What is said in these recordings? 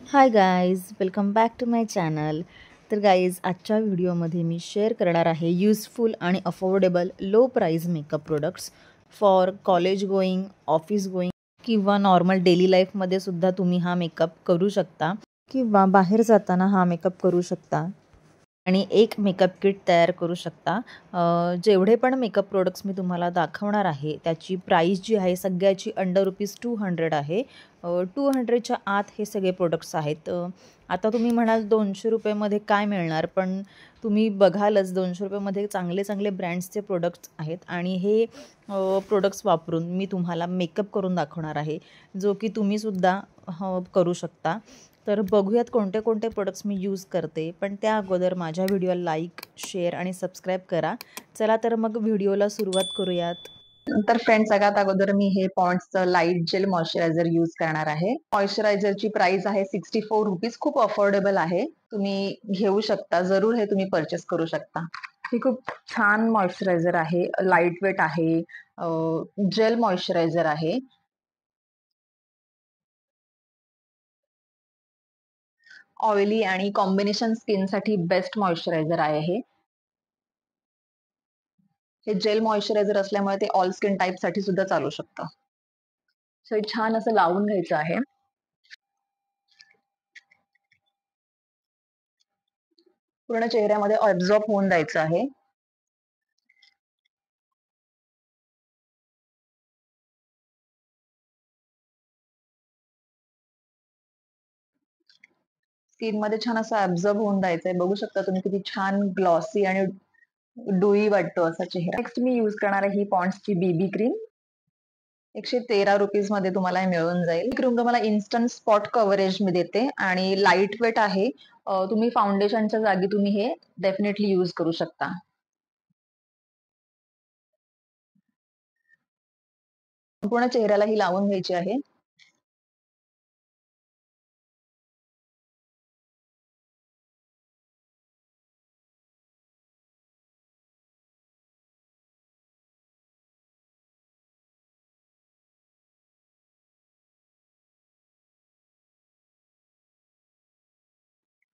High guys, welcome back to my channel. तर guys, आजच्या व्हिडिओमध्ये मी शेअर करणार आहे यूजफुल आणि affordable low price makeup products for college going, office going किंवा नॉर्मल डेली लाईफमध्ये सुद्धा तुम्ही हा मेकअप करू शकता किंवा बाहेर जाताना हा मेकअप करू शकता आणि एक मेकअप किट तयार करू शकता. जेवढे पण मेकअप प्रोडक्ट्स मी तुम्हाला दाखवणार आहे त्याची प्राईस जी आहे सगळ्याची अंडर ₹200 आहे. 200च्या आत हे सगळे प्रोडक्ट्स आहेत. आता तुम्ही म्हणाल ₹200 काय मिळणार, पण तुम्ही बघालच ₹200 चांगले चांगले ब्रँड्सचे प्रोडक्ट्स आहेत आणि हे प्रोडक्ट्स वापरून मी तुम्हाला मेकअप करून दाखवणार आहे, जो की तुम्हीसुद्धा करू शकता. तर बघूयात कोणते कोणते प्रोडक्ट्स मी यूज करते, पण त्या अगोदर माझ्या व्हिडिओला लाईक, शेअर आणि सबस्क्राईब करा. चला तर मग व्हिडिओला सुरुवात करूयात. तर फ्रेंड, सगळ्यात अगोदर मी हे पॉन्ड्सचं लाईट जेल मॉइश्चरायझर यूज करणार आहे. मॉइश्चरायझरची प्राइस आहे ₹64. खूप अफोर्डेबल आहे. तुम्ही घेऊ शकता, जरूर हे तुम्ही परचेस करू शकता. हे खूप छान मॉइश्चरायझर आहे, लाईट वेट आहे, जेल मॉइश्चरायझर आहे. ऑइली आणि कॉम्बिनेशन स्किनसाठी बेस्ट मॉइश्चरायझर आहे हे जेल मॉइश्चरायझर असल्यामुळे ते ऑल स्किन टाईप साठी सुद्धा चालू शकतं. सो हे छान असं लावून घ्यायचं आहे. पूर्ण चेहऱ्यामध्ये ऑब्झॉर्ब होऊन द्यायचं आहे. स्किन मध्ये छान असं ऍब्झॉर्ब होऊन द्यायचंय. बघू शकता तुम्ही किती छान ग्लॉसी आणि डुई वाटतो असा चेहरा. नेक्स्ट मी युज करणार आहे ही पॉन्ड्सची बीबी क्रीम. ₹113 मध्ये तुम्हाला हे मिळून जाईल. क्रीम तुम्हाला इन्स्टंट स्पॉट कव्हरेज मी देते आणि लाईट वेट आहे. तुम्ही फाउंडेशनच्या जागी तुम्ही हे डेफिनेटली यूज करू शकता. पूर्ण चेहऱ्याला ही लावून घ्यायची आहे.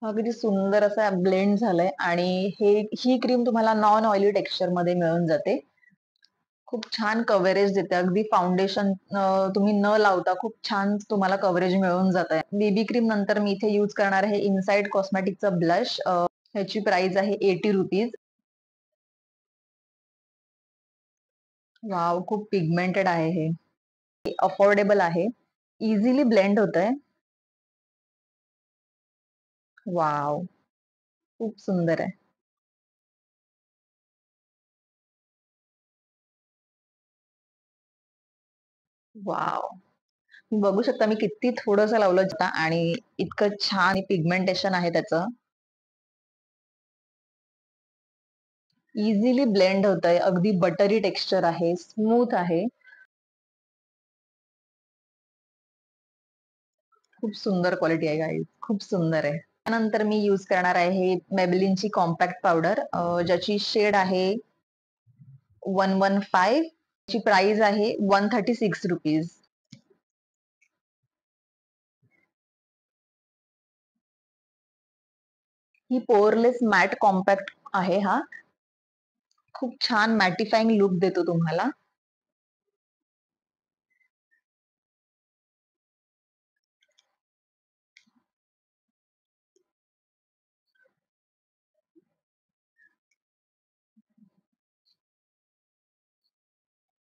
किती सुंदर असं ब्लेंड झालंय आणि ही क्रीम तुम्हाला नॉन ऑइली टेक्स्चर मध्ये मिळून जाते. खूप छान कव्हरेज देते. अगदी फाउंडेशन तुम्ही न लावता खूप छान तुम्हाला कव्हरेज मिळून जात आहे. बेबी क्रीम नंतर मी इथे युज करणार आहे इनसाइड कॉस्मेटिकचा ब्लश. ह्याची प्राइस आहे ₹80. वाव, खूप पिगमेंटेड आहे हे. अफोर्डेबल आहे. इझिली ब्लेंड होत आहे. वाव, खूप सुंदर आहे. वाव, बघू शकता मी किती थोडंसं लावलं होतं आणि इतकं छान पिगमेंटेशन आहे त्याचं. इझिली ब्लेंड होत आहे. अगदी बटरी टेक्स्चर आहे, स्मूथ आहे. खूप सुंदर क्वालिटी आहे गाईज, खूप सुंदर आहे. त्यानंतर मी यूज करणार आहे मेबेलिनची कॉम्पॅक्ट पावडर, ज्याची शेड आहे 115. ची प्राइस आहे ₹136. ही पोअरलेस मॅट कॉम्पॅक्ट आहे. हा खूप छान मॅटिफाईंग लुक देतो तुम्हाला.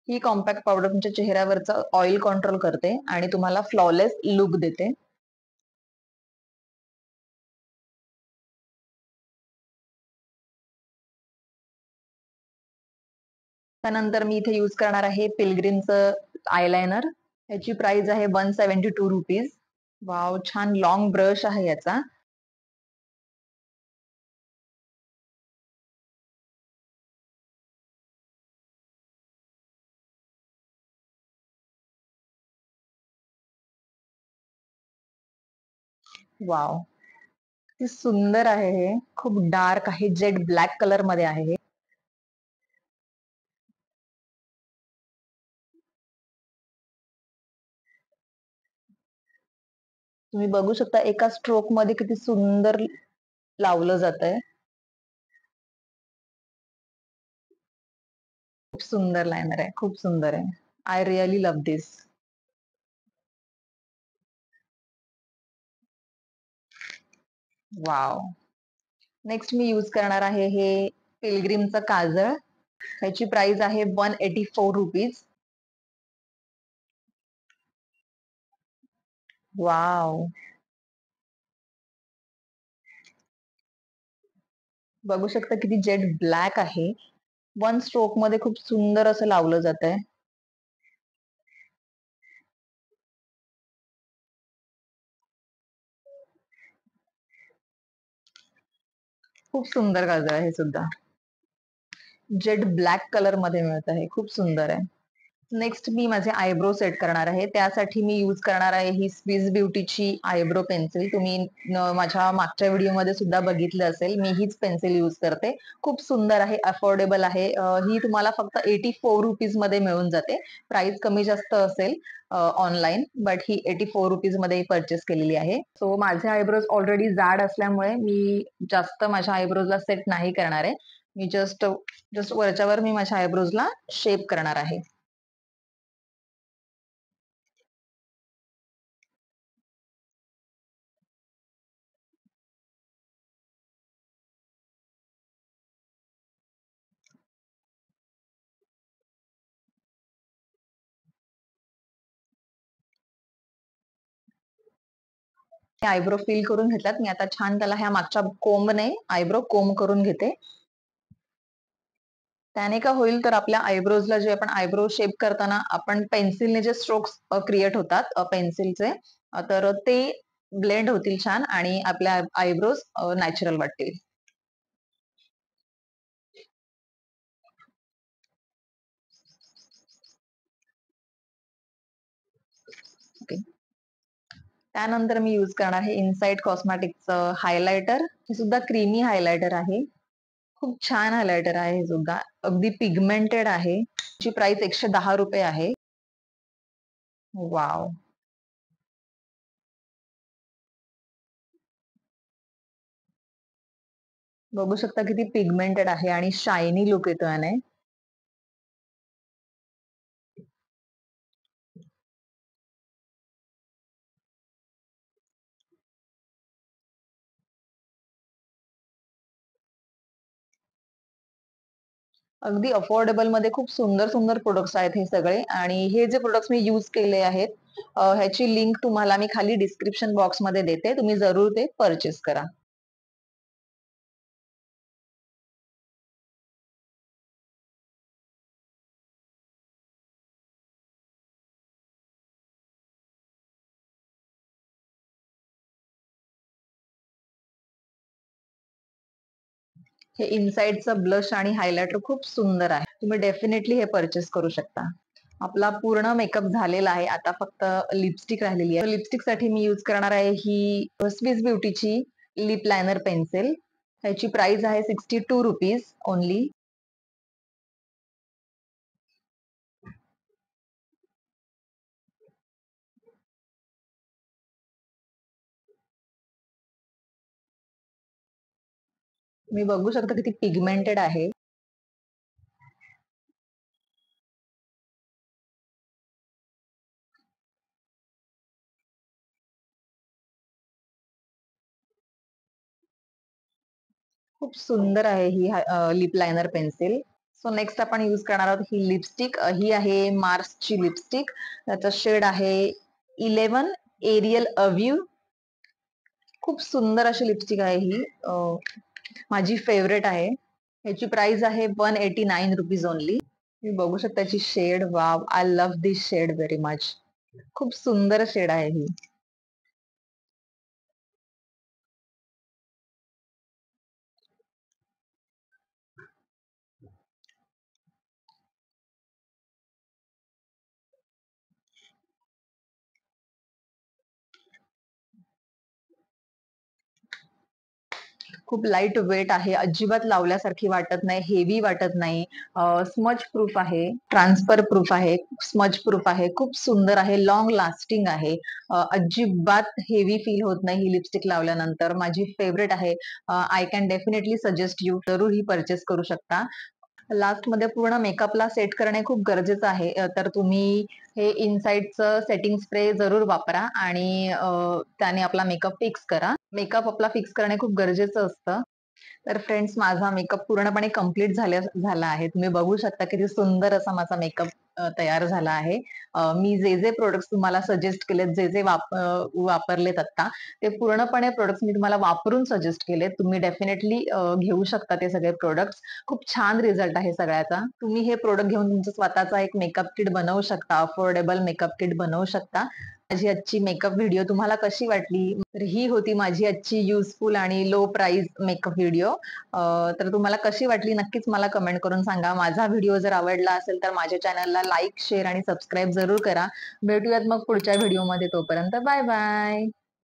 ही कॉम्पॅक्ट पावडर तुमच्या चेहऱ्यावरचा ऑइल कंट्रोल करते आणि तुम्हाला फ्लॉलेस लुक देते. त्यानंतर मी इथे यूज करणार आहे पिलग्रिमचं आयलायनर. याची प्राइस आहे ₹172. वाव, छान लॉंग ब्रश आहे याचा. वाव, किती सुंदर आहे हे. खूप डार्क आहे, जेट ब्लॅक कलर मध्ये आहे हे. तुम्ही बघू शकता एका स्ट्रोक मध्ये किती सुंदर लावलं जातंय. खूप सुंदर लायनर आहे. खूप सुंदर आहे. I really love this. Wow! Next me use करणार आहे हे पिलग्रिमचं काजळ. ह्याची प्राइस आहे ₹184. वॉव! बघू शकता किती जेट ब्लॅक आहे. वन स्ट्रोक मध्ये खूप सुंदर असं लावलं जातंय. खूप सुंदर काजळ आहे हे सुद्धा. जेट ब्लॅक कलर मध्ये मिळत आहे. खूप सुंदर आहे. नेक्स्ट मी माझे आयब्रो सेट करणार आहे. त्यासाठी मी यूज करणार आहे ही स्विस ब्युटीची आयब्रो पेन्सिल. तुम्ही माझ्या मागच्या व्हिडिओमध्ये सुद्धा बघितलं असेल. मी हीच पेन्सिल यूज करते. खूप सुंदर आहे, अफोर्डेबल आहे. ही तुम्हाला फक्त ₹84 मध्ये मिळून जाते. प्राइस कमी जास्त असेल ऑनलाईन, बट ही ₹84 मध्ये परचेस केलेली आहे. सो माझे आयब्रोज ऑलरेडी जाड असल्यामुळे मी जास्त माझ्या आयब्रोजला सेट नाही करणार आहे. मी जस्ट जस्ट वरच्यावर मी माझ्या आयब्रोजला शेप करणार आहे. आयब्रो फिल करून घेतलात. मी आता छान त्याला ह्या मागच्या कोंबने आयब्रो कोंब करून घेते. त्याने का होईल तर आपल्या आयब्रोजला जे आपण आयब्रो शेप करताना आपण पेन्सिलने जे स्ट्रोक्स क्रिएट होतात पेन्सिलचे, तर ते ब्लेंड होतील छान आणि आपल्या आयब्रोज नॅचरल वाटतील. ओके. त्यानंतर मी यूज करणार आहे इनसाइड कॉस्मेटिक्सचं हायलायटर. हे सुद्धा क्रीमी हायलायटर आहे. खूप छान हायलायटर आहे हे सुद्धा. अगदी पिगमेंटेड आहे. ची प्राइस ₹110 आहे. वॉव! बघू शकता किती पिगमेंटेड आहे आणि शायनी लुक येतो याने. अगदी अफोर्डेबल मध्ये खूप सुंदर सुंदर प्रोडक्ट्स आहेत हे सगळे आणि हे जे प्रोडक्ट्स मी यूज केले आहेत ह्याची लिंक तुम्हाला मी खाली डिस्क्रिप्शन बॉक्स मध्ये देते. तुम्ही जरूर ते परचेस करा. हे इनसाइडचं ब्लश आणि हायलायटर खूप सुंदर आहे. तुम्ही डेफिनेटली हे परचेस करू शकता. आपला पूर्ण मेकअप झालेला आहे. आता फक्त लिपस्टिक राहिलेली आहे. लिपस्टिक साठी मी यूज करणार आहे ही स्विस ब्युटीची लिप लायनर पेन्सिल. ह्याची प्राइस आहे ₹62 ओन्ली. तुम्ही बघू शकता किती पिगमेंटेड आहे. खूप सुंदर आहे ही lip liner pencil. So next आपण यूज करणार आहोत ही लिपस्टिक. ही आहे मार्सची लिपस्टिक. त्याचा शेड आहे 11 एरियल अव्ह्यू. खूप सुंदर अशी लिपस्टिक आहे ही. माझी फेवरेट आहे. ह्याची प्राइस आहे ₹189 ओन्ली. तुम्ही बघू शकता याची shade. Wow, I love this shade very much. खूप सुंदर शेड आहे ही. खूप लाईट वेट आहे, अजिबात लावल्यासारखी वाटत नाही, हेवी वाटत नाही. स्मज प्रूफ आहे, ट्रान्सफर प्रूफ आहे, स्मज प्रूफ आहे. खूप सुंदर आहे, लॉंग लास्टिंग आहे. अजिबात हेवी फील होत नाही ही लिपस्टिक लावल्यानंतर. माझी फेवरेट आहे. I can definitely suggest you, जरूर ही परचेस करू शकता. लास्टमध्ये पूर्ण मेकअपला सेट करणे खूप गरजेचं आहे. तर तुम्ही हे इनसाइडचं सेटिंग स्प्रे जरूर वापरा आणि त्याने आपला मेकअप फिक्स करा. मेकअप आपला फिक्स करणे खूप गरजेचं असतं. तर फ्रेंड्स, माझा मेकअप पूर्णपणे कंप्लीट झाला आहे. तुम्ही बघू शकता किती सुंदर असा माझा मेकअप तयार झाला आहे. मी जे प्रोडक्ट्स तुम्हाला सजेस्ट केलेत, जे वापरलेत आता, ते पूर्णपणे प्रोडक्ट्स मी तुम्हाला वापरून सजेस्ट केलेत. तुम्ही डेफिनेटली घेऊ शकता ते सगळे प्रोडक्ट्स. खूप छान रिझल्ट आहे सगळ्याचा. तुम्ही हे प्रोडक्ट घेऊन तुमचा स्वतःचा एक मेकअप किट बनवू शकता. अफोर्डेबल मेकअप किट बनवू शकता. माझी आजची मेकअप व्हिडिओ तुम्हाला कशी वाटली? तर ही होती माझी आजची युजफुल आणि लो प्राइस मेकअप व्हिडिओ. तर तुम्हाला कशी वाटली नक्कीच मला कमेंट करून सांगा. माझा व्हिडिओ जर आवडला असेल तर माझ्या चॅनलला लाईक, शेअर आणि सबस्क्राईब जरूर करा. भेटूयात मग पुढच्या व्हिडिओमध्ये. तोपर्यंत बाय बाय.